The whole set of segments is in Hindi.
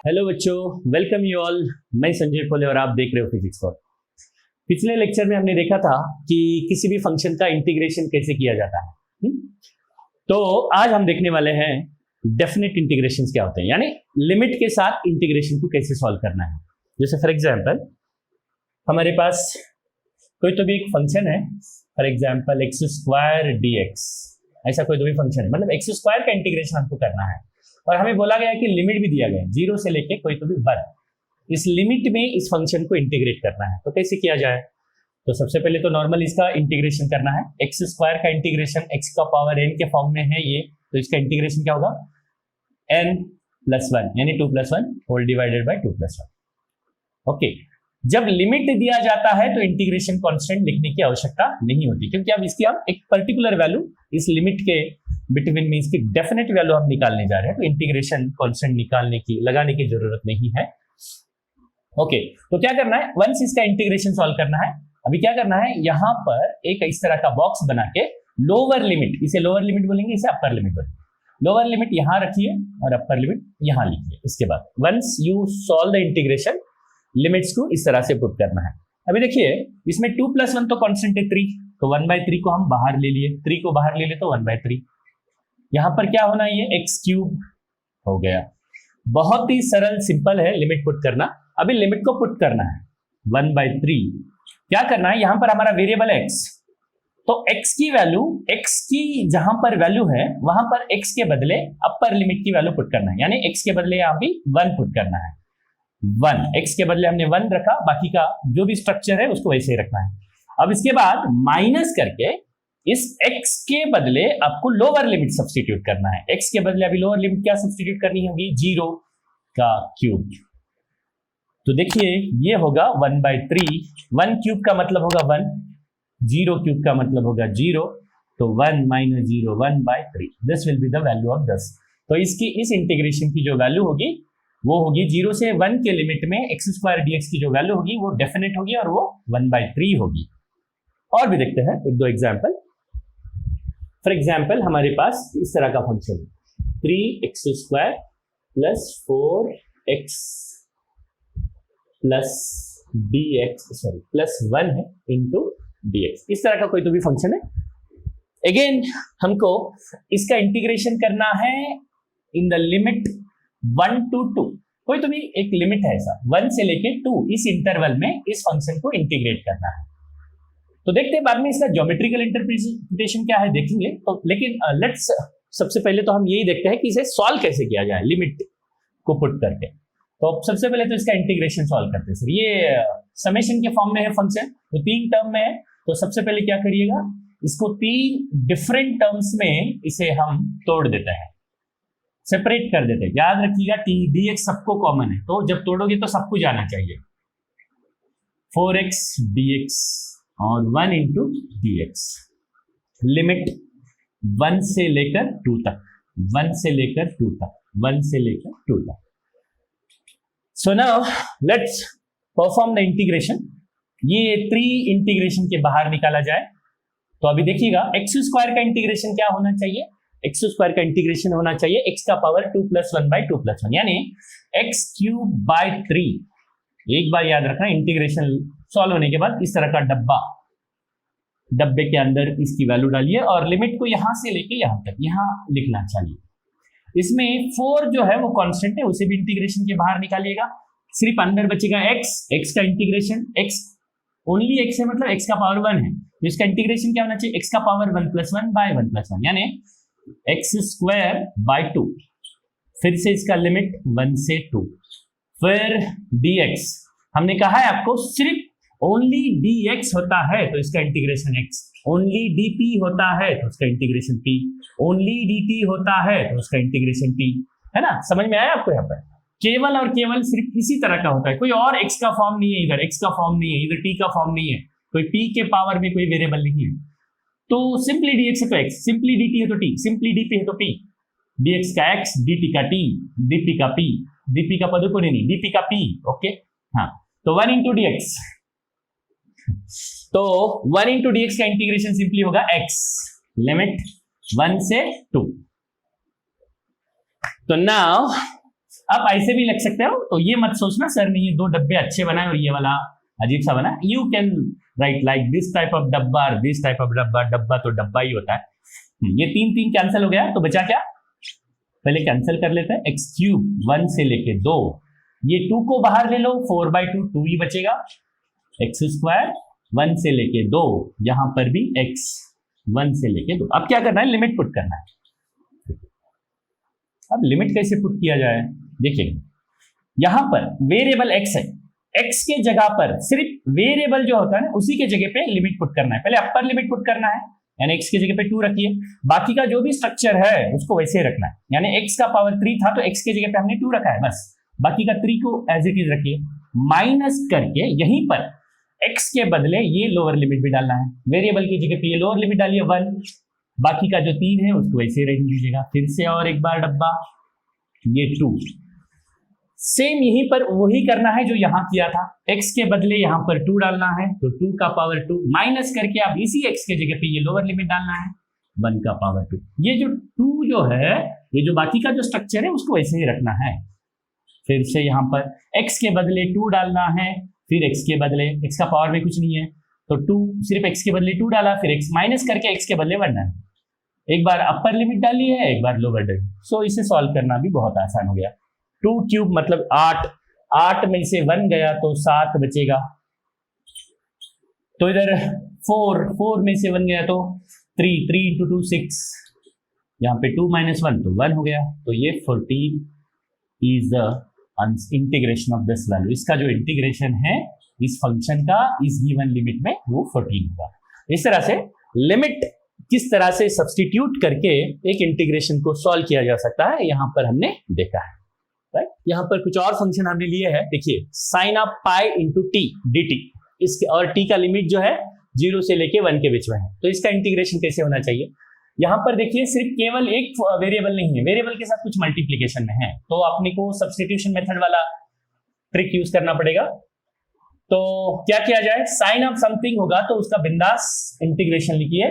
हेलो बच्चों, वेलकम यू ऑल। मैं संजय पोले और आप देख रहे हो फिजिक्स फॉर। पिछले लेक्चर में हमने देखा था कि किसी भी फंक्शन का इंटीग्रेशन कैसे किया जाता है। तो आज हम देखने वाले हैं डेफिनेट इंटीग्रेशंस क्या होते हैं, यानी लिमिट के साथ इंटीग्रेशन को कैसे सॉल्व करना है। जैसे फॉर एग्जांपल हमारे पास कोई तो भी एक फंक्शन है, for example x square dx, ऐसा कोई तो भी फंक्शन है, मतलब एक्स स्क्वायर का इंटीग्रेशन हमको करना है और हमें बोला गया है कि लिमिट भी दिया गया है 0 से लेके कोई तो भी 1। इस लिमिट में इस फंक्शन को इंटीग्रेट करना है, तो कैसे किया जाए। तो सबसे पहले तो नॉर्मल इसका इंटीग्रेशन करना है। एक्स स्क्वायर का इंटीग्रेशन x का पावर n के फॉर्म में है ये, तो इसका इंटीग्रेशन क्या होगा n+1 यानी 2+1 होल डिवाइडेड बाय 2+1। ओके, जब लिमिट दिया जाता है तो इंटीग्रेशन कांस्टेंट लिखने की आवश्यकता नहीं होती, क्योंकि अब इसकी हम एक पर्टिकुलर वैल्यू इस लिमिट के बिटवीन में इसकी डेफिनेट वैल्यू हम निकालने जा रहे हैं, तो इंटीग्रेशन कांस्टेंट लगाने की जरूरत नहीं है। ओके, तो क्या करना है, वंस इसका इंटीग्रेशन सॉल्व करना है। अभी क्या करना है, यहां पर एक इस तरह का बॉक्स बना के लोअर लिमिट, इसे लोअर लिमिट बोलेंगे, इसे अपर लिमिट बोलेंगे। लोअर लिमिट यहां रखिए और अपर लिमिट यहां लिखिए। इसके बाद once you solve the integration, limits को इस तरह से पुट करना है। अभी देखिए इसमें 2+1 तो कांस्टेंट है 3, तो 1/3 को हम बाहर ले लिए, 3 को बाहर ले लिए तो 1/3। यहां पर क्या होना, ये x³ हो गया। बहुत ही सरल सिंपल है लिमिट पुट करना। अभी लिमिट को पुट करना है 1/3। क्या करना है, यहां पर हमारा वेरिएबल x, तो x की वैल्यू, x की जहां पर वैल्यू है वहां पर x के बदले अपर लिमिट की वैल्यू पुट करना है, यानी x के बदले यहां भी 1 पुट करना है। 1 x के बदले हमने 1 रखा, बाकी का जो भी स्ट्रक्चर है उसको वैसे ही रखना है। अब इसके बाद माइनस करके इस x के बदले आपको लोअर लिमिट सब्स्टिट्यूट करना है। x के बदले अभी लोअर लिमिट क्या सब्स्टिट्यूट करनी होगी, 0 का क्यूब। तो देखिए ये होगा 1/3, 1 क्यूब का मतलब होगा 1, 0 क्यूब का मतलब होगा 0, तो 1 - 0 1/3, this will be the value of 10। तो इसकी इस इंटीग्रेशन की जो वैल्यू होगी वो होगी 0 से 1 के लिमिट में x² dx की जो वैल्यू होगी वो डेफिनेट होगी और वो 1/3 होगी। और भी देखते हैं एक दो एग्जांपल। फॉर एग्जांपल हमारे पास इस तरह का फंक्शन है 3x² + 4x + dx +1 है इंटू dx, इस तरह का कोई तो भी फंक्शन है। अगेन हमको इसका इंटीग्रेशन करना है इन द लिमिट 1 to 2। कोई तो भी एक लिमिट है ऐसा 1 से लेके 2, इस इंटरवल में इस फंक्शन को इंटीग्रेट करना है। तो देखते हैं बाद में इसका ज्योमेट्रिकल इंटरप्रिटेशन क्या है देखेंगे, तो लेकिन लेट्स सबसे पहले तो हम यही देखते हैं कि इसे सॉल्व कैसे किया जाए लिमिट को पुट करके। तो सबसे पहले तो इसका इंटीग्रेशन सॉल्व करते हैं। सर ये समेशन के फॉर्म में है फंक्शन, तो 3 टर्म में है, तो सबसे पहले क्या करिएगा, इसको 3 डिफरेंट टर्म्स में इसे हम तोड़ देते हैं, सेपरेट कर देते हैं। याद रखिएगा dx सबको कॉमन है, तो जब तोड़ोगे तो सब कुछ आना चाहिए। 4x dx और 1 into dx, लिमिट 1 से लेकर 2 तक, 1 से लेकर 2 तक, 1 से लेकर 2 तक। So now let's perform the integration. ये 3 इंटीग्रेशन के बाहर निकाला जाए। तो अभी देखिएगा x² का इंटीग्रेशन क्या होना चाहिए, x² का इंटीग्रेशन होना चाहिए x का पावर 2+1/2+1 यानी x³/3। एक बार याद रखना, इंटीग्रेशन सॉल्व होने के बाद इस तरह का डब्बे के अंदर इसकी वैल्यू डालिए और लिमिट को यहां से लेके यहां तक यहां लिखना चाहिए। इसमें 4 जो है वो कांस्टेंट है, उसे भी इंटीग्रेशन के बाहर निकालिएगा। सिर्फ अंदर बचेगा x का इंटीग्रेशन, x ओनली x है मतलब x का पावर 1 है, तो इसका इंटीग्रेशन क्या होना चाहिए, x का पावर 1+1/1+1 यानी x²/2। फिर से इसका लिमिट 1 से 2। फिर dx, हमने कहा है आपको सिर्फ ओनली dx होता है तो इसका इंटीग्रेशन x, ओनली dp होता है तो उसका इंटीग्रेशन p, ओनली dt होता है तो उसका इंटीग्रेशन t, है ना। समझ में आया आपको, यहाँ पर केवल और केवल सिर्फ इसी तरह का होता है, कोई और x का फॉर्म नहीं है, इधर x का फॉर्म नहीं है, इधर t का फॉर्म नहीं है, कोई p के पावर में कोई वेरिएबल नहीं है। तो सिंपली dx है तो x, सिंपली dt है तो t, सिंपली dp है तो p, dx का x, dt का t, dp का p, dp का पद को नहीं, dp का p। ओके हाँ, तो 1 into dx, तो 1 into dx का इंटीग्रेशन सिंपली होगा x, लिमिट 1 से 2। तो नाउ आप ऐसे भी लिख सकते हो, तो ये मत सोचना सर ने ये 2 डब्बे अच्छे बनाए और ये वाला अजीब सा बना। You can write like this type of डब्बा, दिस टाइप ऑफ डब्बा। डब्बा तो डब्बा ही होता है। ये 3 कैंसिल हो गया, तो बचा क्या? पहले कैंसिल कर लेते हैं। एक्स क्यूब 1 से लेके 2, ये 2 को बाहर ले लो, 4/2 2 ही बचेगा। एक्स स्क्वायर 1 से लेके 2, यहां पर भी एक्स 1 से लेके 2। अब क्या करना है? लिमिट पुट करना है। अब लिमिट कैसे पुट किया जाए? देखिए यहां पर वेरिएबल एक्स है, एक्स के जगह पर सिर्फ वेरिएबल जो होता है ना उसी के जगह पे लिमिट पुट करना है। पहले अपर लिमिट पुट करना है, यानी एक्स की जगह पे 2 रखिए, बाकी का जो भी स्ट्रक्चर है उसको वैसे ही रखना है। यानी एक्स का पावर 3 था तो एक्स की जगह पे हमने 2 रखा है, बस बाकी का 3 को एज इट इज रखिए। माइनस करके यहीं पर एक्स के बदले ये लोअर लिमिट भी डालना है, वेरिएबल की जगह पे ये लोअर लिमिट डालिए 1, बाकी का जो 3 है उसको वैसे ही रख दीजिएगा। फिर से और एक बार डब्बा, ये 2, सेम यहीं पर वही करना है जो यहां किया था। x के बदले यहां पर 2 डालना है, तो 2 का पावर 2 माइनस करके अब इसी x के जगह पे ये लोअर लिमिट डालना है, 1 का पावर 2। ये जो 2 जो है, ये जो बाकी का जो स्ट्रक्चर है उसको वैसे ही रखना है। फिर से यहां पर x के बदले 2 डालना है, फिर x के बदले, x का पावर में कुछ नहीं है तो 2, सिर्फ x के बदले 2 डाला, फिर x माइनस करके x के बदले 1 डाला। एक बार अपर लिमिट डाली है, एक बार लोअर डाली। सो इसे सॉल्व करना भी बहुत आसान हो गया। 2 क्यूब मतलब 8, 8 में से 1 गया तो 7 बचेगा। तो इधर 4, 4 में से 1 गया तो 3, 3 इंटू 2 6, यहाँ पे 2 माइनस 1 तो 1 हो गया। तो ये 14 is the integration of this value. इसका जो इंटीग्रेशन है इस फंक्शन का इस गिवन लिमिट में वो 14 होगा। इस तरह से लिमिट किस तरह से सब्स्टिट्यूट करके एक इंटीग्रेशन को सॉल्व किया जा सकता है, यहां पर हमने देखा है। राइट, यहां पर कुछ और फंक्शन हमने लिए हैं। देखिए sine of pi into t dt, इसके और t का लिमिट जो है 0 से लेके 1 के बीच में है, तो इसका इंटीग्रेशन कैसे होना चाहिए? यहां पर देखिए सिर्फ केवल एक वेरिएबल नहीं है, वेरिएबल के साथ कुछ मल्टीप्लीकेशन में है, तो अपने को सब्स्टिट्यूशन मेथड वाला ट्रिक यूज करना पड़ेगा। तो क्या किया जाए? साइन ऑफ समथिंग होगा तो उसका बिंदास इंटीग्रेशन लिखिए,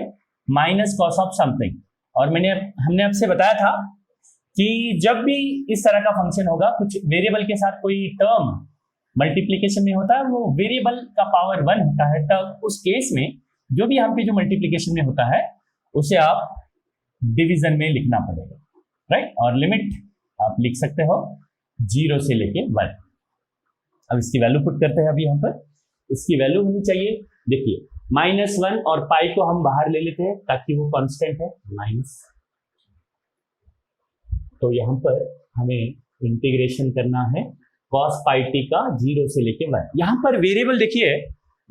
माइनस कॉस ऑफ समथिंग। और हमने आपसे बताया था कि जब भी इस तरह का फंक्शन होगा, कुछ वेरिएबल के साथ कोई टर्म मल्टीप्लीकेशन में होता है, वो वेरिएबल का पावर 1 होता है, तब उस केस में जो भी यहाँ पे जो मल्टीप्लीकेशन में होता है उसे आप डिवीजन में लिखना पड़ेगा। राइट, और लिमिट आप लिख सकते हो 0 से लेके 1। अब इसकी वैल्यू पुट करते हैं। अभी यहाँ पर इसकी वैल्यू होनी चाहिए, देखिए -1 और पाई को हम बाहर ले लेते हैं ताकि वो कांस्टेंट है माइनस। तो यहाँ पर हमें इंटीग्रेशन करना है cos पाई टी का 0 से लेके 1। यहाँ पर वेरिएबल देखिए,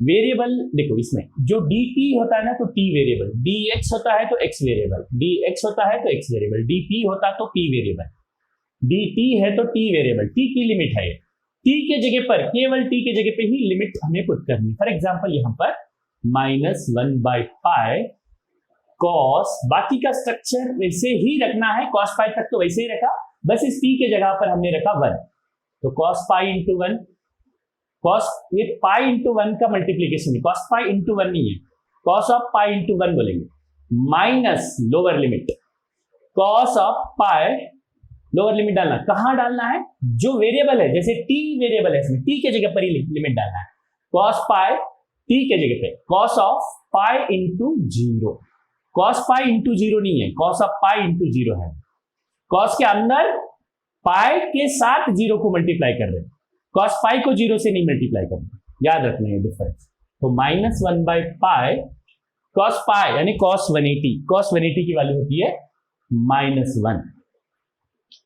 वेरिएबल देखो इसमें जो dt होता है ना तो t वेरिएबल, dx होता है तो x वेरिएबल, dx होता है तो x वेरिएबल, dp होता है तो p वेरिएबल, dt है तो t वेरिएबल, t की लिमिट है। t के जगह पर, केवल t के जगह पे ही लिमिट हमें पुट करनी है। फॉर एग्जाम्पल यहाँ पर -1/पाई cos, बाकी का स्ट्रक्चर वैसे ही रखना है, cos पाई तक तो वैसे ही रखा, बस इस t के जगह पर हमने रखा 1। तो cos पाई इंटू 1, cos ये पाई इंटू 1 का मल्टीप्लीकेशन है, cos पाई इंटू 1 नहीं है, cos ऑफ पाई इंटू 1 बोलेंगे, minus lower limit cos of pi, lower limit डालना, कहां डालना है? जो वेरिएबल है, जैसे t वेरिएबल है इसमें t के जगह पर ही लिमिट डालना है। cos पाई t के जगह पे cos of pi into 0, cos pi into 0 नहीं है, cos ऑफ पाई इंटू 0 है। cos के अंदर पाई के साथ 0 को मल्टीप्लाई कर रहे हैं, cos पाई को 0 से नहीं मल्टीप्लाई कर रहे, याद रखना है डिफरेंस। तो -1/पाई cos पाई यानी cos 180 की वैल्यू होती है -1,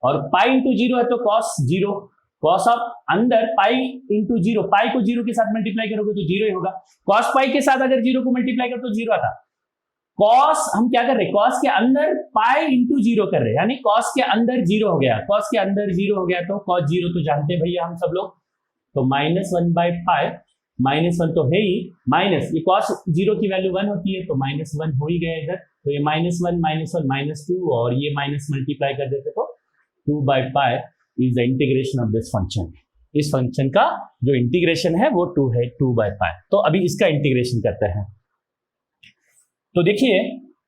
और पाई इंटू 0 है तो cos 0, cos ऑफ अंदर पाई इंटू 0, पाई को 0 के साथ मल्टीप्लाई करोगे तो 0 ही होगा, cos पाई के साथ अगर 0 को मल्टीप्लाई करो तो 0 आता। cos हम क्या कर रहे हैं? cos के अंदर पाई इंटू 0 कर रहे हैं, यानी cos के अंदर 0 हो गया, cos के अंदर 0 हो गया तो cos 0 तो जानते हैं भैया हम सब लोग, तो -1/पाई, -1 तो है ही, माइनस ये cos 0 की वैल्यू 1 होती है तो -1 हो ही गया इधर, तो ये -1 -1 -2 और ये माइनस मल्टीप्लाई कर देते तो 2/पाई is the integration of this function. इस फंक्शन का जो इंटीग्रेशन है वो 2 है, 2/पाई। तो अभी इसका इंटीग्रेशन करते हैं। तो देखिए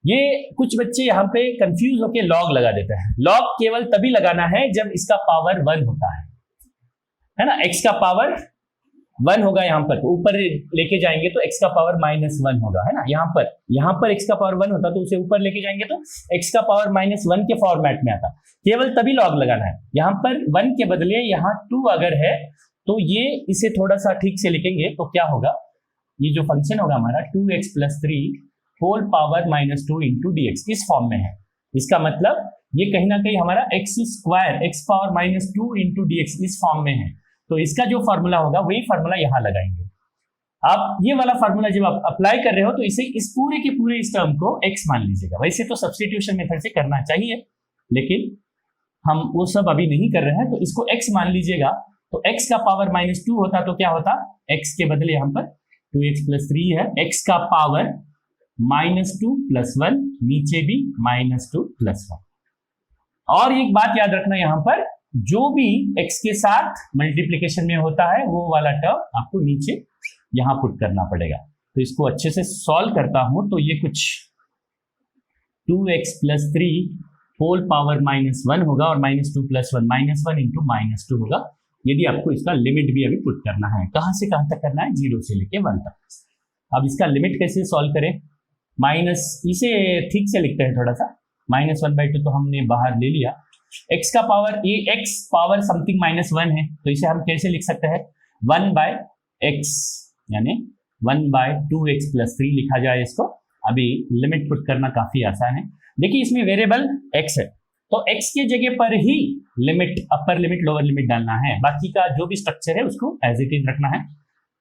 ये कुछ बच्चे यहाँ पे कंफ्यूज होके लॉग लगा देते हैं। लॉग केवल तभी लगाना है जब इसका पावर 1 होता है ना। x का पावर 1 होगा यहाँ पर, तो ऊपर लेके जाएंगे तो x का पावर -1 होगा, है ना। यहाँ पर x का पावर 1 होता तो उसे ऊपर लेके जाएंगे तो x का पावर -1 के फॉर्मेट में आता। केवल तभी लॉग लगाना है। यहाँ पर 1 के बदले यहाँ 2 अगर है तो ये इसे थोड़ा सा ठीक से लिखेंगे तो क्या होगा, ये जो फंक्शन होगा हमारा 2x + 3 whole power -2 into dx इस फॉर्म में है। इसका मतलब ये कहीं ना कहीं हमारा x² x power -2 into dx इस फॉर्म में है। तो इसका जो फॉर्मूला होगा वही फॉर्मूला यहाँ लगाएंगे। आप ये वाला फॉर्मूला जब आप अप्लाई कर रहे हो तो इसे इस पूरे के पूरे इस टर्म को x मान लीजिएगा। वैसे तो सब्स्टिट्यूशन मेथड से करना चाहिए, लेकिन हम वो सब अभी नहीं कर रहे हैं, तो इसको x मान लीजिएगा। तो x का पावर -2 होता तो क्या होता, x के बदले यहाँ पर 2x + 3 है, x का पावर -2 + 1, नीचे भी -2 + 1। और एक बात याद रखना, यहाँ पर जो भी x के साथ मल्टीप्लीकेशन में होता है वो वाला टर्म आपको नीचे यहां पुट करना पड़ेगा। तो इसको अच्छे से सॉल्व करता हूं तो ये कुछ 2x + 3 होल पावर -1 होगा और -2 + 1 -1 इंटू -2 होगा। यदि आपको इसका लिमिट भी अभी पुट करना है, कहां से कहां तक करना है, 0 से लेके 1 तक। अब इसका लिमिट कैसे सॉल्व करें, इसे ठीक से लिखते हैं थोड़ा सा। -1/2 तो हमने बाहर ले लिया। x का पावर, ये x पावर समथिंग -1 है, तो इसे हम कैसे लिख सकते हैं, 1/x यानी 1/2x + 3 लिखा जाए इसको। अभी लिमिट पुट करना काफी आसान है। देखिए इसमें वेरिएबल x है, तो x के जगह पर ही limit, upper limit lower limit डालना है। बाकी का जो भी स्ट्रक्चर है उसको एज इट इज रखना है।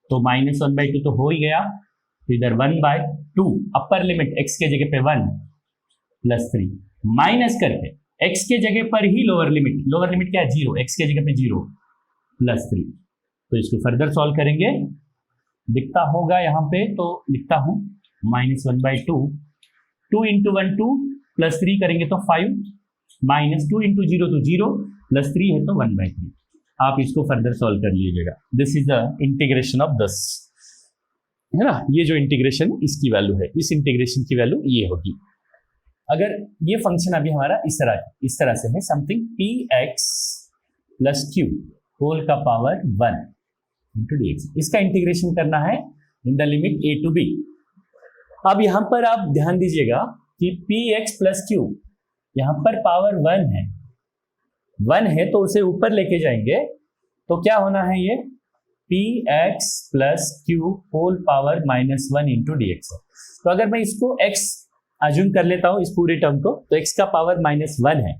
तो -1/2 तो हो ही गया, तो इधर 1/2 अपर लिमिट x के जगह पे 1 + 3 माइनस करके x के जगह पर ही लोअर लिमिट क्या है, 0, x के जगह पे 0 + 3। तो इसको फर्दर सॉल्व करेंगे, दिखता होगा यहाँ पे, तो लिखता हूं -1/2, 2 × 1 2 + 3 करेंगे तो 5, -2 × 0 तो 0 + 3 है तो 1/3। आप इसको फर्दर सॉल्व कर लीजिएगा। This is the integration of this, है ना। ये जो इंटीग्रेशन इसकी वैल्यू है, इस इंटीग्रेशन की वैल्यू ये होगी। अगर ये फंक्शन अभी हमारा इस तरह से है, समथिंग px + q होल का पावर 1 इंटू dx, इसका इंटीग्रेशन करना है in the limit a to b। अब यहां पर आप ध्यान दीजिएगा कि px + q यहां पर पावर 1 है तो उसे ऊपर लेके जाएंगे तो क्या होना है, ये px + q whole power -1 into dx। तो अगर मैं इसको x अज्यूम कर लेता हूं इस पूरे टर्म को, तो x का पावर -1 है।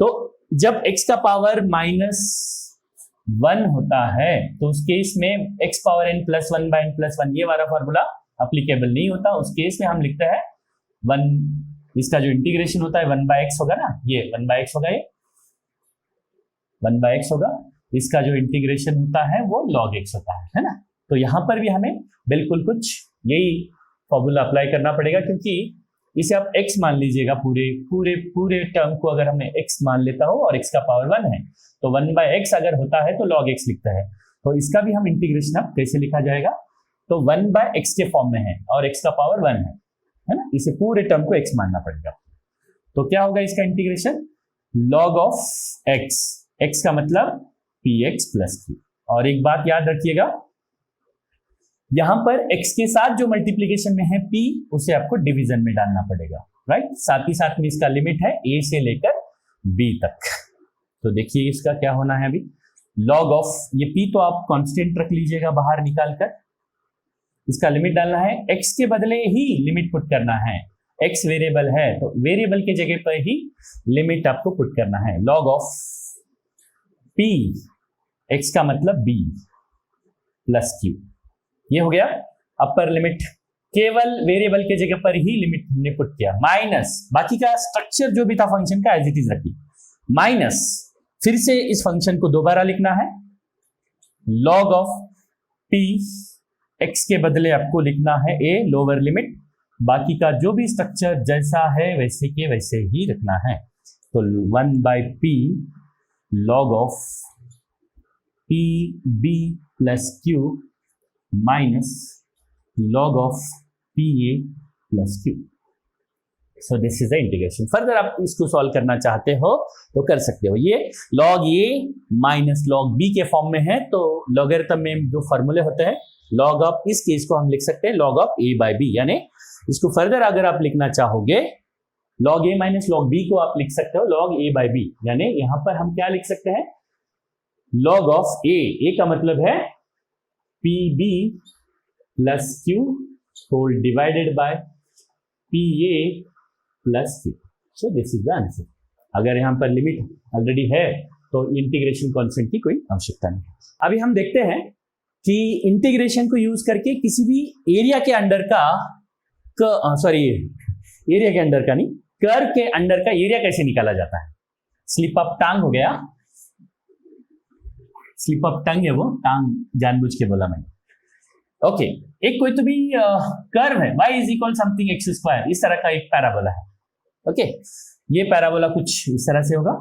तो जब x का पावर -1 होता है तो उस केस में x पावर n + 1/n + 1 ये वाला फॉर्मूला अप्लीकेबल नहीं होता। उस केस में हम लिखते हैं 1, इसका जो इंटीग्रेशन होता है 1/x होगा ना, ये 1/x होगा, ये 1/x होगा। इसका जो इंटीग्रेशन होता है वो log x होता है ना। तो यहां पर भी हमें बिल्कुल कुछ यही फॉर्मूला अप्लाई करना पड़ेगा, क्योंकि इसे आप x मान लीजिएगा, पूरे टर्म को अगर हमें x मान लेता हो और x का पावर 1 है तो 1/x अगर होता है तो log x लिखता है। तो इसका भी हम इंटीग्रेशन अब कैसे लिखा जाएगा, तो 1/x के फॉर्म में है और x का पावर 1 है ना। इसे पूरे टर्म को x मानना पड़ेगा। तो क्या होगा इसका इंटीग्रेशन, log of x का मतलब px + q। और एक बात याद रखिएगा, यहां पर x के साथ जो मल्टीप्लीकेशन में है p, उसे आपको डिवीजन में डालना पड़ेगा, राइट। साथ ही साथ में इसका लिमिट है a से लेकर b तक। तो देखिए इसका क्या होना है अभी, log of ये p तो आप कांस्टेंट रख लीजिएगा बाहर निकालकर, इसका लिमिट डालना है, x के बदले ही लिमिट पुट करना है। x वेरिएबल है तो वेरिएबल के जगह पर ही लिमिट आपको पुट करना है। log of p, x का मतलब b + q, ये हो गया अपर लिमिट। केवल वेरिएबल के जगह पर ही लिमिट हमने पुट किया, माइनस बाकी का स्ट्रक्चर जो भी था फंक्शन का एज इट इज रखिए, माइनस फिर से इस फंक्शन को दोबारा लिखना है, log of p, x के बदले आपको लिखना है a लोअर लिमिट, बाकी का जो भी स्ट्रक्चर जैसा है वैसे के वैसे ही रखना है। तो 1/p log of pb + q minus log of pa + q। So this is the integration. Further आप इसको सॉल्व करना चाहते हो तो कर सकते हो। ये log a minus log b के फॉर्म में है, तो लॉगरिथम में जो फॉर्मूले होते हैं log ऑफ, इस केस को हम लिख सकते हैं log of a by b, यानी इसको फर्दर अगर आप लिखना चाहोगे log a minus log b को आप लिख सकते हो log a बाई b, यानी यहां पर हम क्या लिख सकते हैं log ऑफ a का मतलब है pb plus q whole divided by pa plus q। So this is the answer. अगर यहां पर लिमिट ऑलरेडी है तो इंटीग्रेशन कांस्टेंट की कोई आवश्यकता नहीं। अभी हम देखते हैं कि इंटीग्रेशन को यूज करके किसी भी एरिया के अंडर का एरिया के अंडर का नहीं, कर्व के अंडर का एरिया कैसे निकाला जाता है। स्लिप ऑफ टंग हो गया, स्लिप ऑफ टंग है वो, टंग जानबूझ के बोला मैंने। ओके, एक कोई तो भी कर्व है y is equal something x square, इस तरह का एक पैराबोला है। ओके, ये पैराबोला कुछ इस तरह से होगा,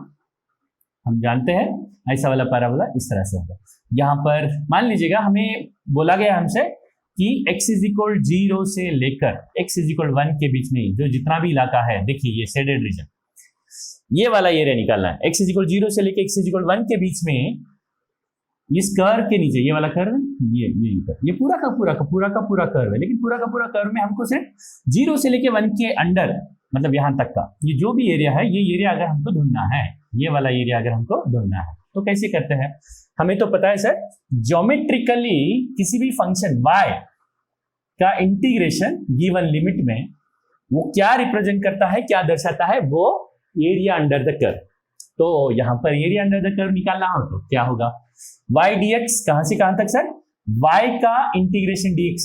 हम जानते हैं ऐसा वाला पैराबोला इस तरह से होगा। यहाँ पर मान लीजिएगा हमें बोला गया हमसे कि x इज इक्वल 0 से लेकर x इज इक्वल 1 के बीच में जो जितना भी इलाका है, देखिए ये शेडेड रीजन, ये वाला एरिया निकालना है। x इज इक्वल 0 से लेकर x इज इक्वल 1 के बीच में इस कर्व के नीचे ये वाला कर्व, ये पूरा का पूरा कर्व है, लेकिन पूरा का पूरा कर्व में हमको सिर्फ 0 से लेके 1 के अंडर, मतलब यहां तक का ये जो भी एरिया है, ये एरिया अगर हमको ढूंढना है, ये वाला एरिया अगर हमको ढूंढना है तो कैसे करते हैं। हमें तो पता है सर, ज्योमेट्रिकली किसी भी फंक्शन y का इंटीग्रेशन गिवन लिमिट में वो क्या रिप्रेजेंट करता है, क्या दर्शाता है, वो एरिया अंडर द कर्व। तो यहां पर एरिया अंडर द कर्व निकालना हो तो क्या होगा, y dx कहां से कहां तक सर, y का इंटीग्रेशन dx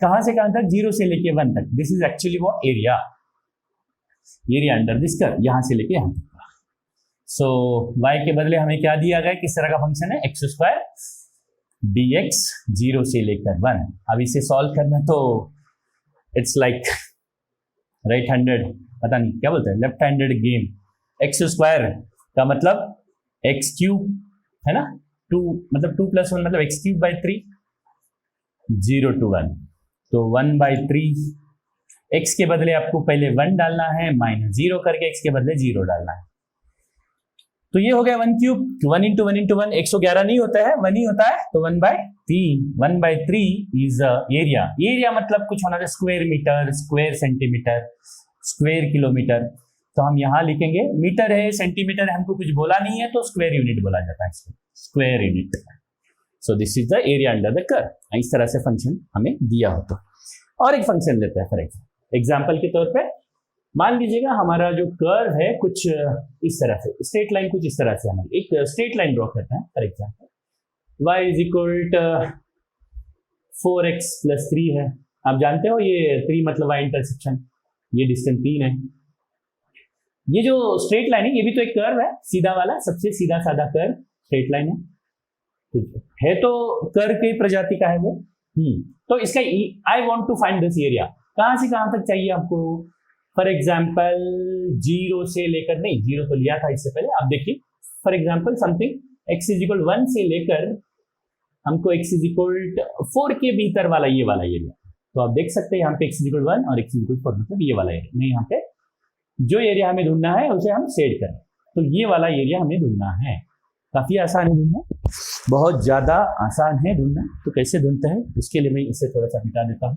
कहां से कहां तक, 0 से लेके 1 तक, दिस इज एक्चुअली वो एरिया अंडर दिस कर्व, यहां से लेके यहां तक। सो y के बदले हमें क्या दिया गया, किस तरह का फंक्शन है, एक्स स्क्वायर dx 0 से लेकर 1। अब इसे सॉल्व करना तो इट्स लाइक राइट हैंडेड, पता नहीं क्या बोलते हैं, left handed game. X square का मतलब एक्स क्यूब है ना, 2 मतलब 2 + 1 मतलब एक्स क्यूब बाई 3, 0 to 1, तो 1 बाई 3। एक्स के बदले आपको पहले 1 डालना है, माइनस 0 करके एक्स के बदले 0 डालना है, तो ये हो गया 1 क्यूब, 1 × 1 × 1 111 नहीं होता है, 1 ही होता है, तो 1/3, 1/3 इज एरिया। एरिया मतलब कुछ होना चाहिए square metre, square centimetre, square kilometre, तो हम यहाँ लिखेंगे मीटर है, सेंटीमीटर है, हमको कुछ बोला नहीं है तो स्क्वायर यूनिट बोला जाता है इसको, square unit. So this is the area under the curve. इस तरह से फंक्शन हमें दिया हो तो। और एक फंक्शन लेते हैं फॉर एग्जाम्पल के तौर पे, मान लीजिएगा हमारा जो कर्व है कुछ इस तरह से, स्ट्रेट लाइन कुछ इस तरह से, हम एक स्ट्रेट लाइन ड्रॉ करते हैं for example, y is equal to 4x + 3 है। आप जानते हो ये 3 मतलब y इंटरसेक्शन, ये डिस्टेंस 3 है। ये जो स्ट्रेट लाइन है ये भी तो एक कर्व है, सीधा वाला, सबसे सीधा साधा कर्व स्ट्रेट लाइन है तो कर्व की प्रजाति का है वो। तो इसका I want to find this area, कहां से कहां तक चाहिए आपको, फॉर एग्जांपल 0 से लेकर, नहीं 0 तो लिया था इससे पहले, आप देखिए for example something x is equal 1 से लेकर हमको x इज इक्वल 4 के भीतर वाला ये वाला एरिया, तो आप देख सकते हैं यहाँ पे x इज इक्वल 1 और x इज इक्वल 4, मतलब ये वाला एरिया। नहीं, यहाँ पे जो एरिया हमें ढूंढना है उसे हम सेट करें, तो ये वाला एरिया हमें ढूंढना है। काफी आसान है ढूंढना, बहुत ज्यादा आसान है ढूंढना। तो कैसे ढूंढते हैं उसके लिए मैं इसे थोड़ा सा मिटा देता हूं।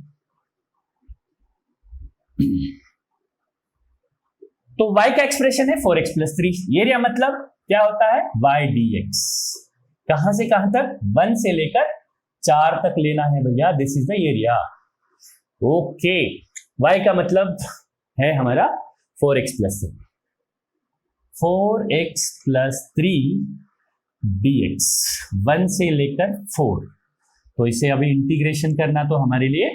तो y का एक्सप्रेशन है 4x + 3, एरिया मतलब क्या होता है y dx, कहां से कहां तक, 1 से लेकर 4 तक लेना है भैया, this is the area. Okay, y का मतलब है हमारा 4x + 3, 4x + 3 dx, 1 से लेकर 4। तो इसे अभी इंटीग्रेशन करना तो हमारे लिए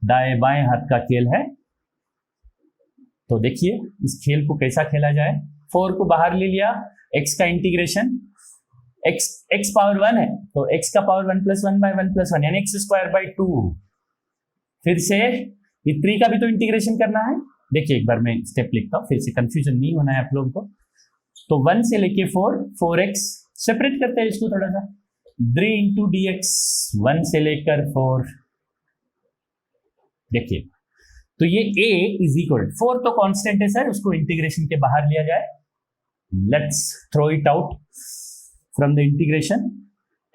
दाएं बाएं हाथ का खेल है। तो देखिए इस खेल को कैसा खेला जाए, 4 को बाहर ले लिया, x का इंटीग्रेशन, x पावर 1 है तो x का पावर 1 + 1 / 1 + 1 यानी x²/2। फिर से ये 3 का भी तो इंटीग्रेशन करना है। देखिए एक बार मैं स्टेप लिखता हूं, फिर से कंफ्यूजन नहीं होना है आप लोगों को। तो 1 से लेके 4, 4x सेपरेट करते हैं इसको थोड़ा सा, 3 × dx, 1 से लेकर 4। देखिए तो ये a इज इक्वल 4 तो कांस्टेंट है सर, उसको इंटीग्रेशन के बाहर लिया जाए। Let's throw it out from the integration.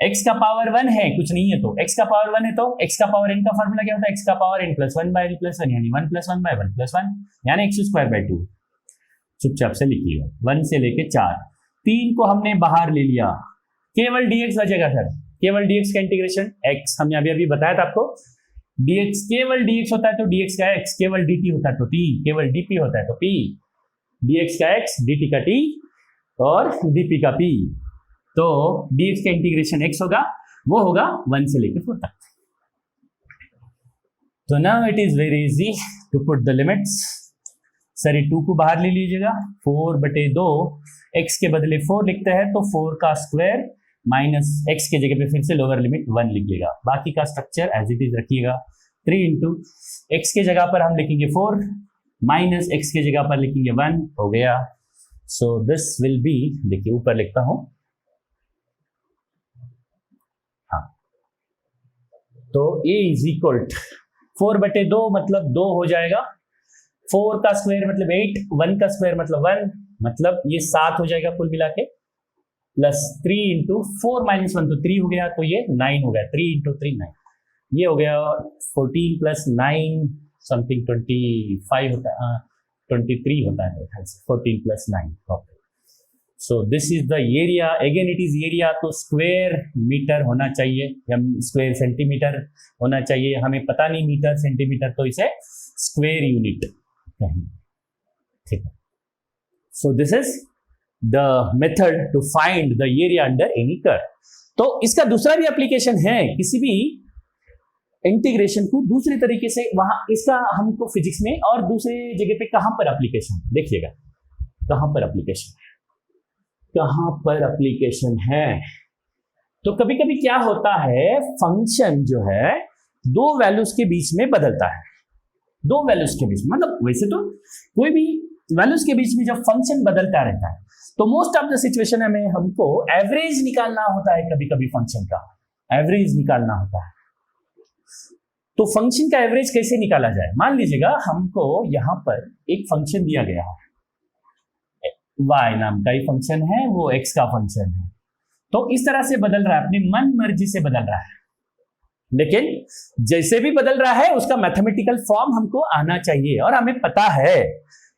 x का पावर 1 है, कुछ नहीं है तो x का पावर 1 है तो x का पावर n का फॉर्मूला क्या होता है, x का power n plus 1 by n plus 1 यानी 1 प्लस 1 बाय 1 प्लस 1 यानी x स्क्वायर बाय 2। चुपचाप से लिखिएगा 1 से लेके 4, 3 को हमने बाहर ले लिया, केवल dx बचेगा सर, केवल dx का इंटीग्रेशन x, हमने अभी अभी बताया था आपको dx केवल dx होता है तो dx का x, केवल dt होता है तो t, केवल dp होता है तो p, dx का x, dt का t और dp का p। तो dx का इंटीग्रेशन x होगा, वो होगा 1 से लेकर 4 तक। तो now it is very easy to put the limits. Sir ये 2 को बाहर ले लीजिएगा, 4/2 x के बदले 4 लिखते हैं तो 4 का स्क्वायर माइनस x के जगह पे फिर से लोअर लिमिट 1 लिखिएगा, बाकी का स्ट्रक्चर एज इट इज रखिएगा। 3 इंटू x के जगह पर हम लिखेंगे 4 माइनस x के जगह पर लिखेंगे 1, हो गया। सो दिस विल बी, देखिए ऊपर लिखता हूं, हाँ, तो a इज इक्वल 4/2 मतलब 2 हो जाएगा, 4 का स्क्वायर मतलब 8, 1 का स्क्वायर मतलब 1, मतलब ये 7 हो जाएगा कुल मिला के, प्लस 3 इंटू 4 माइनस 1 तो 3 हो गया, तो ये 9 हो गया, 3 इंटू 3 9, ये हो गया 14 प्लस 9 समथिंग 25 होता है, 23 होता है 14 plus 9। Okay, so this is the area, again it is area, तो स्क्वायर मीटर होना चाहिए या स्क्वायर सेंटीमीटर होना चाहिए, हमें पता नहीं मीटर सेंटीमीटर, तो इसे स्क्वायर यूनिट कहेंगे, ठीक है। So this is the method to find the area under any curve. तो इसका दूसरा भी एप्लीकेशन है, किसी भी इंटीग्रेशन को दूसरे तरीके से, वहां इसका हमको फिजिक्स में और दूसरे जगह पे कहां पर एप्लीकेशन, देखिएगा कहां पर एप्लीकेशन, कहां पर एप्लीकेशन है। तो कभी कभी क्या होता है, फंक्शन जो है 2 वैल्यूज के बीच में बदलता है, 2 वैल्यूज के बीच में, मतलब वैसे तो कोई भी वैल्यूज के बीच में जब फंक्शन बदलता रहता है तो मोस्ट ऑफ द सिचुएशन में हमको एवरेज निकालना होता है, कभी कभी फंक्शन का एवरेज निकालना होता है। तो फंक्शन का एवरेज कैसे निकाला जाए, मान लीजिएगा हमको यहां पर एक फंक्शन दिया गया है, y नाम का ही फंक्शन है, वो x का फंक्शन है, तो इस तरह से बदल रहा है, अपनी मन मर्जी से बदल रहा है, लेकिन जैसे भी बदल रहा है उसका मैथमेटिकल फॉर्म हमको आना चाहिए, और हमें पता है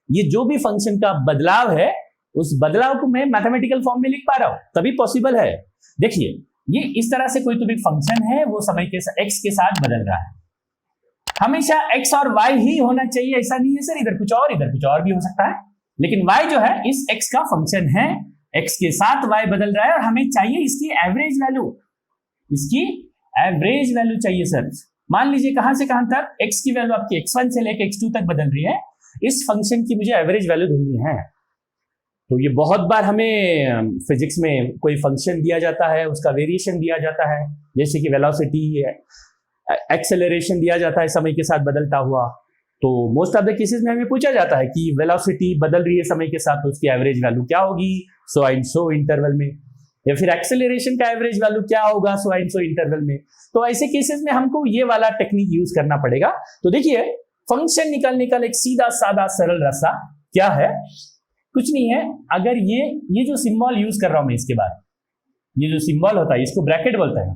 ये जो भी फंक्शन का बदलाव है उस बदलाव को मैं मैथमेटिकल फॉर्म में लिख पा रहा हूं, तभी पॉसिबल है। देखिए ये इस तरह से कोई तो भी फंक्शन है, वो समय के x के साथ बदल रहा है, हमेशा x और y ही होना चाहिए ऐसा नहीं है सर, इधर कुछ और भी हो सकता है, लेकिन y जो है इस x का फंक्शन है, x के साथ y बदल रहा है और हमें चाहिए इसकी एवरेज वैल्यू, इसकी एवरेज वैल्यू चाहिए सर। मान लीजिए कहां से कहां तक x की वैल्यू आपकी x1 से लेकर x2 तक बदल रही है, इस फंक्शन की मुझे एवरेज वैल्यू ढूंढनी है। तो ये बहुत बार हमें फिजिक्स में कोई फंक्शन दिया जाता है, उसका वेरिएशन दिया जाता है, जैसे कि वेलोसिटी है, एक्सेलरेशन दिया जाता है समय के साथ बदलता हुआ, तो मोस्ट ऑफ द केसेस में हमें पूछा जाता है कि वेलोसिटी बदल रही है समय के साथ तो उसकी एवरेज वैल्यू क्या होगी, सो एंड सो इंटरवल में, या फिर एक्सेलरेशन का एवरेज वैल्यू क्या होगा, सो एंड सो इंटरवल में। तो ऐसे केसेस में हमको ये वाला टेक्निक यूज करना पड़ेगा। तो देखिए फंक्शन निकालने का एक सीधा साधा सरल रास्ता क्या है, कुछ नहीं है, अगर ये जो सिंबल यूज कर रहा हूं मैं, इसके बाद ये जो सिंबल होता है इसको ब्रैकेट बोलते हैं,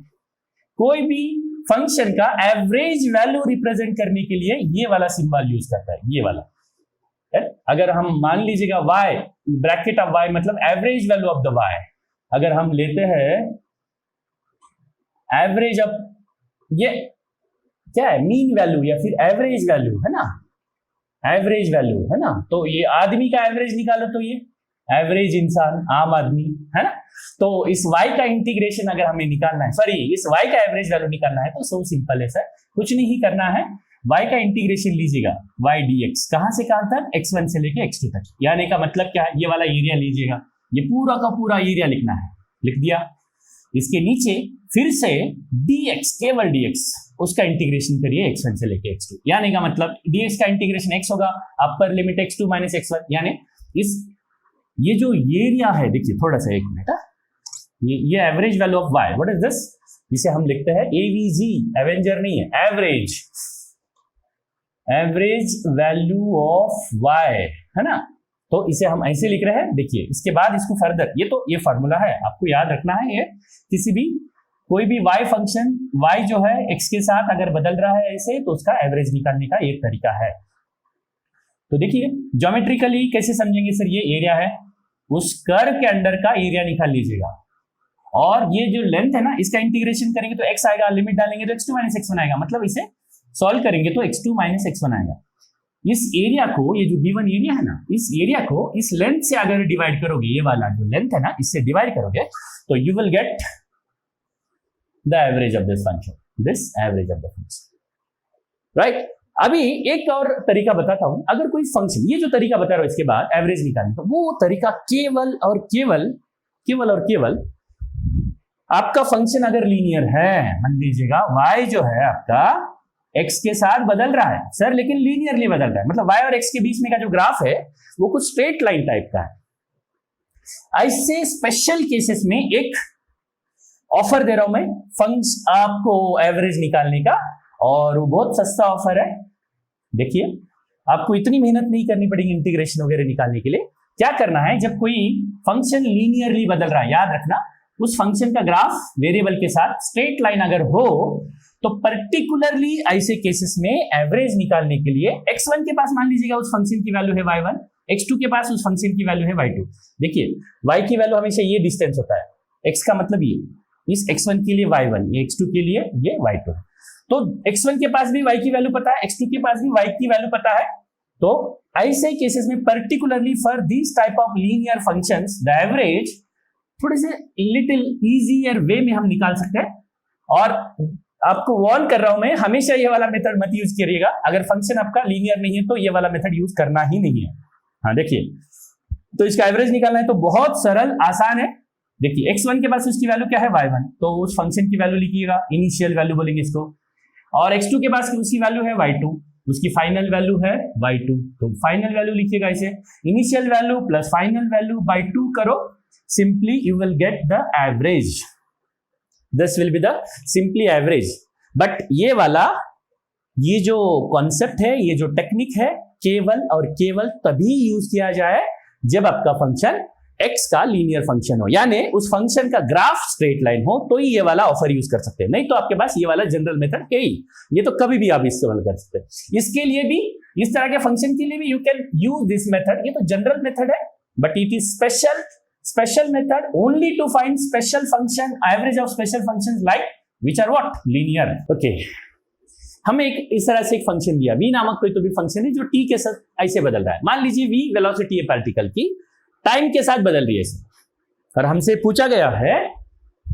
कोई भी फंक्शन का एवरेज वैल्यू रिप्रेजेंट करने के लिए ये वाला सिंबल यूज करता है, ये वाला है? अगर हम मान लीजिएगा y, ब्रैकेट ऑफ y मतलब average value of the y, अगर हम लेते हैं एवरेज ऑफ, ये क्या है, मीन वैल्यू या फिर एवरेज वैल्यू है ना, एवरेज वैल्यू है ना, तो ये आदमी का एवरेज निकालो तो ये एवरेज इंसान, आम आदमी है ना, तो इस y का इंटीग्रेशन अगर हमें निकालना है, सॉरी इस y का एवरेज वैल्यू निकालना है, तो सो सिंपल है सर, कुछ नहीं करना है, y का इंटीग्रेशन लीजिएगा, y dx कहां से कहां तक, x1 से लेके x2 तक, यानी का मतलब क्या है, ये वाला एरिया लीजिएगा, ये पूरा का पूरा एरिया लिखना है, लिख दिया, इसके नीचे फिर से dx, केवल dx, उसका इंटीग्रेशन करिए x1 से लेके x2, यानी का मतलब dx का इंटीग्रेशन x होगा, upper limit x2 minus x1, यानी इस ये जो एरिया है, देखिए थोड़ा सा एक मिनट, ये average value of y, what is this, इसे हम लिखते हैं एवीजी, एवेंजर नहीं है, average, average value of y, है ना। तो इसे हम ऐसे लिख रहे हैं, देखिए इसके बाद इसको फर्दर, ये फॉर्मूला है, आपको याद रखना है। ये किसी भी कोई भी y फंक्शन, y जो है x के साथ अगर बदल रहा है ऐसे, तो उसका एवरेज निकालने का एक तरीका है। तो देखिए ज्योमेट्रिकली कैसे समझेंगे सर, ये एरिया है, उस कर्व के अंडर का एरिया निकाल लीजिएगा, और ये जो लेंथ है ना, इसका इंटीग्रेशन करेंगे तो x आएगा, लिमिट डालेंगे तो x2 - x1 आएगा, मतलब इसे सॉल्व करेंगे तो x2 - x1 आएगा। इस एरिया को, ये जो गिवन एरिया है ना, इस एरिया को इस लेंथ से अगर डिवाइड करोगे, ये वाला जो लेंथ है ना, इससे डिवाइड करोगे तो you will get the average of this function, this average of the function, right. अभी एक और तरीका बताता हूं, अगर कोई फंक्शन, ये जो तरीका बता रहा हूं इसके बाद एवरेज निकालने का, वो तरीका केवल और केवल आपका फंक्शन अगर लीनियर है, मान लीजिएगा y जो है आपका x के साथ बदल रहा है सर, लेकिन लीनियरली बदल रहा है, मतलब y और x के बीच में का जो ग्राफ है वो कुछ स्ट्रेट लाइन टाइप का है। ऐसे स्पेशल केसेस में एक ऑफर दे रहा हूं मैं फंक्शन आपको एवरेज निकालने का, और वो बहुत सस्ता ऑफर है। देखिए आपको इतनी मेहनत नहीं करनी पड़ेगी इंटीग्रेशन वगैरह निकालने के लिए। क्या करना है, जब कोई फंक्शन लीनियरली बदल रहा है, याद रखना उस फंक्शन का ग्राफ वेरिएबल के साथ स्ट्रेट लाइन अगर हो, तो पर्टिकुलरली ऐसे केसेस में एवरेज निकालने के लिए x1 के पास मान लीजिएगा उस फंक्शन की वैल्यू है y1, x2 के पास उस फंक्शन की वैल्यू है y2। देखिए y की वैल्यू हमेशा ये डिस्टेंस होता है, x का मतलब ये, इस x1 के लिए y1, ये x2 के लिए ये y2। तो x1 के पास भी y की वैल्यू पता है, x2 के पास भी y की वैल्यू पता है। तो ऐसे केसेस में particularly for this type of linear functions the average थोड़े से लिटिल इजियर वे में हम निकाल सकते हैं। और आपको वार्न कर रहा हूं मैं, हमेशा ये वाला मेथड मत यूज करिएगा, अगर फंक्शन आपका लीनियर नहीं है तो ये वाला मेथड यूज करना ही नहीं है। हाँ देखिए, तो इसका एवरेज निकालना है तो बहुत सरल आसान है। देखिए x1 के पास उसकी वैल्यू क्या है y1, तो उस फंक्शन की वैल्यू लिखिएगा, इनिशियल वैल्यू बोलेंगे इसको, और x2 के पास उसकी वैल्यू है y2, उसकी फाइनल वैल्यू है y2, तो फाइनल वैल्यू लिखिएगा इसे, initial value plus final value by 2 करो, simply you will get the average, this will be the simply average। but ये वाला, ये जो कॉन्सेप्ट है, ये जो टेक्निक है, केवल और केवल तभी यूज किया जाए जब आपका फंक्शन x का लीनियर फंक्शन हो, यानी उस फंक्शन का ग्राफ स्ट्रेट लाइन हो, तो ही ये वाला ऑफर यूज कर सकते हैं। नहीं तो आपके पास ये वाला जनरल मेथड है ही, ये तो कभी भी आप इस्तेमाल कर सकते हैं। इसके लिए भी, इस तरह के फंक्शन के लिए भी you can use this method. ये तो जनरल मेथड है, but it is special method only to find special function, average of special functions like which are what linear। okay, हमें एक इस तरह से एक फंक्शन दिया, v नामक कोई तो भी फंक्शन है जो t के साथ ऐसे बदल रहा है। मान लीजिए v वेलोसिटी है पार्टिकल की, टाइम के साथ बदल रही है इसे, और हमसे पूछा गया है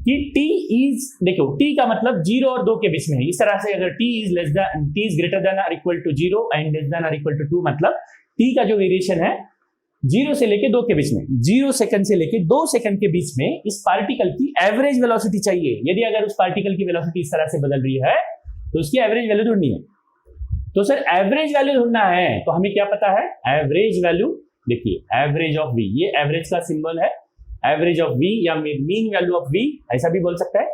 कि t इज, देखो t का मतलब 0 और 2 के बीच में है। इस तरह से अगर t इज ग्रेटर देन और equal to 0 and less than और इक्वल टू 2, मतलब t का जो वेरिएशन है 0 से लेके 2 के बीच में, 0 सेकंड से लेके 2 सेकंड के बीच में, इस पार्टिकल की एवरेज वेलोसिटी चाहिए। यदि अगर उस पार्टिकल की वेलोसिटी इस तरह से बदल रही है तो उसकी एवरेज वैल्यू ढूंढनी है। तो सर एवरेज वैल्यू ढूंढना है तो हमें क्या पता है, एवरेज वैल्यू, देखिए एवरेज ऑफ v, ये एवरेज का सिंबल है, एवरेज ऑफ v या मीन वैल्यू ऑफ v ऐसा भी बोल सकता है।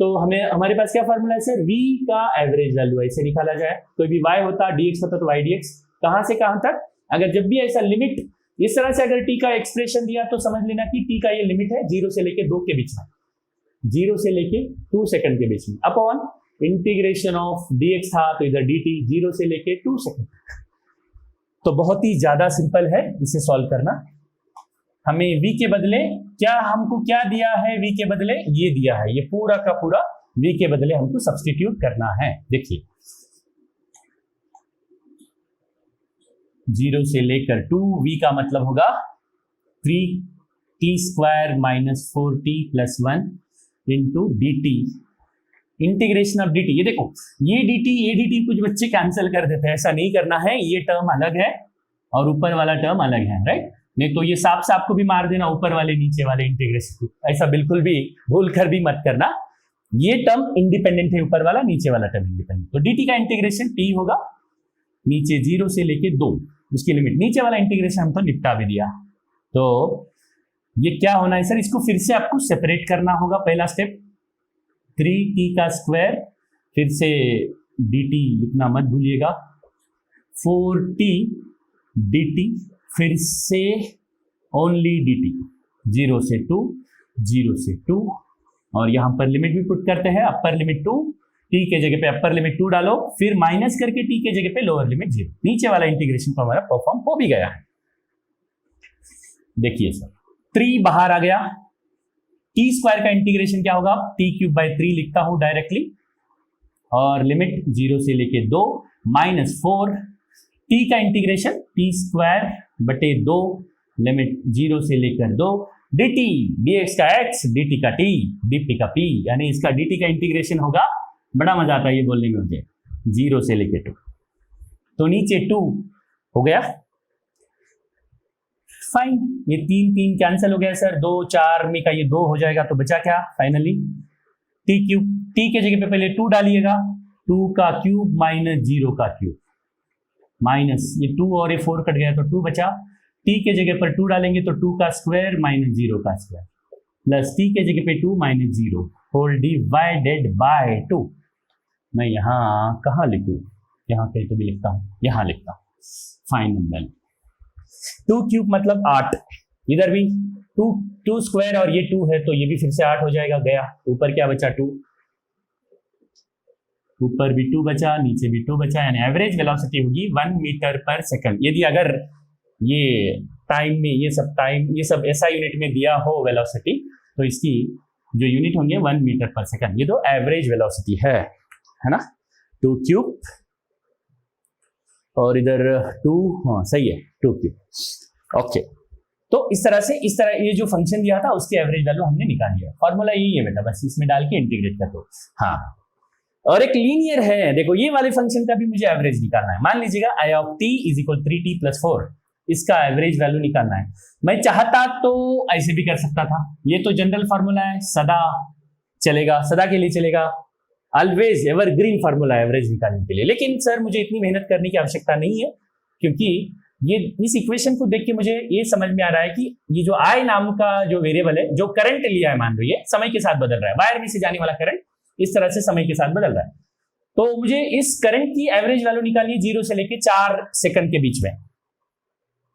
तो हमें, हमारे पास क्या फॉर्मूला है सर, v का एवरेज वैल्यू ऐसे निकाला जाए। कोई भी y होता, dx होता तो y dx, कहां से कहां तक, अगर जब भी ऐसा लिमिट इस तरह से अगर t का एक्सप्रेशन दिया तो समझ लेना कि t का ये लिमिट है 0 से लेके 2 के बीच में, 0 से लेके 2 सेकंड के बीच में, अपॉन इंटीग्रेशन ऑफ dx था तो इधर dt 0 से लेके 2 सेकंड। तो बहुत ही ज्यादा सिंपल है इसे सॉल्व करना। हमें v के बदले क्या, हमको क्या दिया है, v के बदले ये दिया है, ये पूरा का पूरा v के बदले हमको सब्स्टिट्यूट करना है। देखिए 0 से लेकर 2, v का मतलब होगा 3t² - 4t + 1 into dt, integration of dt। ये देखो ये dt कुछ बच्चे कैंसिल कर देते हैं, ऐसा नहीं करना है, ये टर्म अलग है और ऊपर वाला टर्म अलग है, राइट। नहीं तो ये साफ साफ को भी मार देना, ऊपर वाले नीचे वाले इंटीग्रेशन को, ऐसा बिल्कुल भी भूल कर भी मत करना। ये टर्म इंडिपेंडेंट है, ऊपर वाला, नीचे वाला टर्म इंडिपेंडेंट। तो dt का इंटीग्रेशन t होगा, नीचे 0 से लेके 2 उसकी लिमिट, नीचे वाला इंटीग्रेशन हम तो निपटा भी दिया। तो ये क्या होना है सर, इसको फिर से आपको सेपरेट करना होगा। पहला स्टेप 3t², फिर से dt लिखना मत भूलिएगा, 4t dt, फिर से ओनली dt, 0 से 2, 0 से 2, और यहां पर लिमिट भी पुट करते हैं, अपर लिमिट 2, t के जगह पे अपर लिमिट 2 डालो, फिर माइनस करके t के जगह पे लोअर लिमिट 0। नीचे वाला इंटीग्रेशन तो हमारा परफॉर्म हो भी गया है। देखिए सर 3 बाहर आ गया, टी स्क्वायर का इंटीग्रेशन क्या होगा, टी क्यूब बाई 3 लिखता हूं डायरेक्टली, और लिमिट 0 से लेके 2 माइनस 4, टी का इंटीग्रेशन टी स्क्वायर बटे 2, लिमिट 0 से लेकर 2, dt dx का x, dt का t, dt का p, यानी इसका dt का इंटीग्रेशन होगा, बड़ा मजा आता है ये बोलने में मुझे, 0 से लेकर 2, तो नीचे 2 हो गया, फाइन। ये 3 कैंसिल हो गया सर, 2 4 में का ये 2 हो जाएगा, तो बचा क्या फाइनली टी क्यूब, टी के जगह पे पहले 2 डालिएगा, 2 का क्यूब माइनस 0 का क्यूब, माइनस ये 2 और ये 4 कट गया तो 2 बचा, टी के जगह पर 2 डालेंगे तो 2 का स्क्वायर माइनस 0 का स्क्वायर, प्लस टी के जगह पे 2 माइनस 0 होल डिवाइडेड बाय 2। मैं यहाँ कहाँ लिखूँ, यहाँ कहीं तो भी लिखता हूँ, यहाँ लिखता हूँ फाइनल वैल्यू 2 क्यूब मतलब 8, इधर भी 2 स्क्वायर और ये 2 है तो ये भी फिर से 8 हो जाएगा, गया, ऊपर क्या बचा 2, ऊपर भी 2 बचा, नीचे भी 2 बचा, यानी एवरेज वेलोसिटी होगी 1 मीटर पर सेकंड। यदि अगर ये टाइम में ये सब ऐसा यूनिट में दिया हो वेलोसिटी, तो इसकी जो यूनिट होंगे 1 मीटर पर सेकंड, ये तो एवरेज वेलोसिटी है ना, 2 क्यूब और इधर 2, हाँ सही है 2 क्यूब, ओके। तो इस तरह ये जो फंक्शन दिया था उसकी एवरेज वैल्यू हमने निकाल लिया, फॉर्मूला यही है बेटा, बस इसमें डाल के इंटीग्रेट कर दो। हाँ, और एक लीनियर है, देखो ये वाले फंक्शन का भी मुझे एवरेज निकालना है। मान लीजिएगा I of t is equal 3t plus 4, इसका एवरेज वैल्यू निकालना है। मैं चाहता तो ऐसे भी कर सकता था, ये तो जनरल फार्मूला है, सदा चलेगा, सदा के लिए चलेगा, ऑलवेज एवरग्रीन फार्मूला एवरेज निकालने के लिए। लेकिन सर मुझे इतनी मेहनत करने की आवश्यकता नहीं है, क्योंकि ये इस इक्वेशन को देख के मुझे ये समझ में आ रहा है कि ये जो i नाम का जो वेरिएबल है, जो करंट लिया है, मान लो ये समय के साथ बदल रहा है, वायर में से जाने वाला करंट इस तरह से समय के साथ बदल रहा है, तो मुझे इस करंट की एवरेज वैल्यू निकालनी है 0 से लेके 4 सेकंड के बीच में।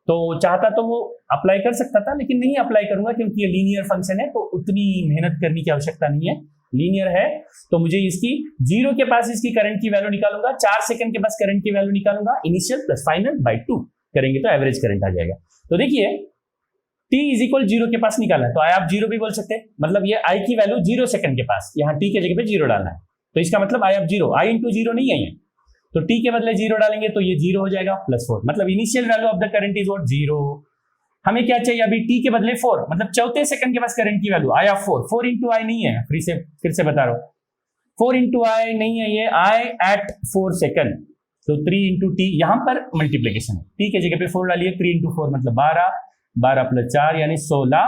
तो चाहता तो वो अप्लाई कर सकता था, लेकिन नहीं अप्लाई करूंगा क्योंकि ये लीनियर फंक्शन है, तो उतनी मेहनत करने की आवश्यकता नहीं है। लीनियर है तो मुझे इसकी 0 के पास इसकी करंट की वैल्यू निकालूंगा, 4 सेकंड के पास करंट की वैल्यू निकालूंगा, इनिशियल प्लस फाइनल बाय 2 करेंगे तो एवरेज करंट आ जाएगा। तो देखिए t इज इक्वल 0 के पास निकालना है, तो आप 0 भी बोल सकते हैं, मतलब ये i की वैल्यू 0 सेकंड के पास, यहाँ t के जगह पे 0 डालना है, तो इसका मतलब i ऑफ 0, i इंटू 0 नहीं है ये, तो t के बदले 0 डालेंगे तो ये 0 हो जाएगा प्लस 4, मतलब initial value of the current is what 0। हमें क्या चाहिए अभी, t के बदले 4, मतलब चौथे सेकंड के पास करंट की value i of 4 into i नहीं है, फिर से बता रहा हूँ, 4 इंटू i नहीं है, ये i एट 4 सेकंड, तो 3 इंटू टी, यहां पर मल्टीप्लीकेशन है, t के जगह पे 4 डालिए, 3 इंटू 4 मतलब 12 प्लस 4 यानी 16।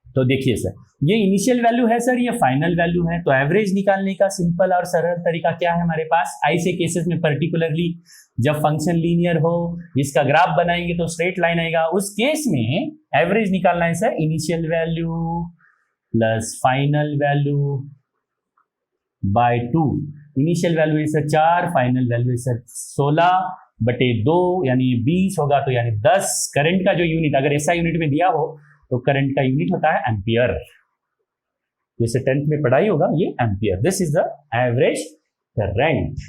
तो देखिए सर ये इनिशियल वैल्यू है सर, ये फाइनल वैल्यू है, तो एवरेज निकालने का सिंपल और सरल तरीका क्या है हमारे पास, ऐसे केसेस में पर्टिकुलरली जब फंक्शन लीनियर हो, इसका ग्राफ बनाएंगे तो स्ट्रेट लाइन आएगा, उस केस में एवरेज निकालना है sir, initial value plus final value by 2, initial value is 4, final value is 16 बटे 2 यानी 20 होगा, तो यानी 10। करंट का जो यूनिट अगर ऐसा यूनिट में दिया हो तो करंट का यूनिट होता है एम्पियर, जैसे 10th में पढ़ाई होगा ये ampere, this is the average current.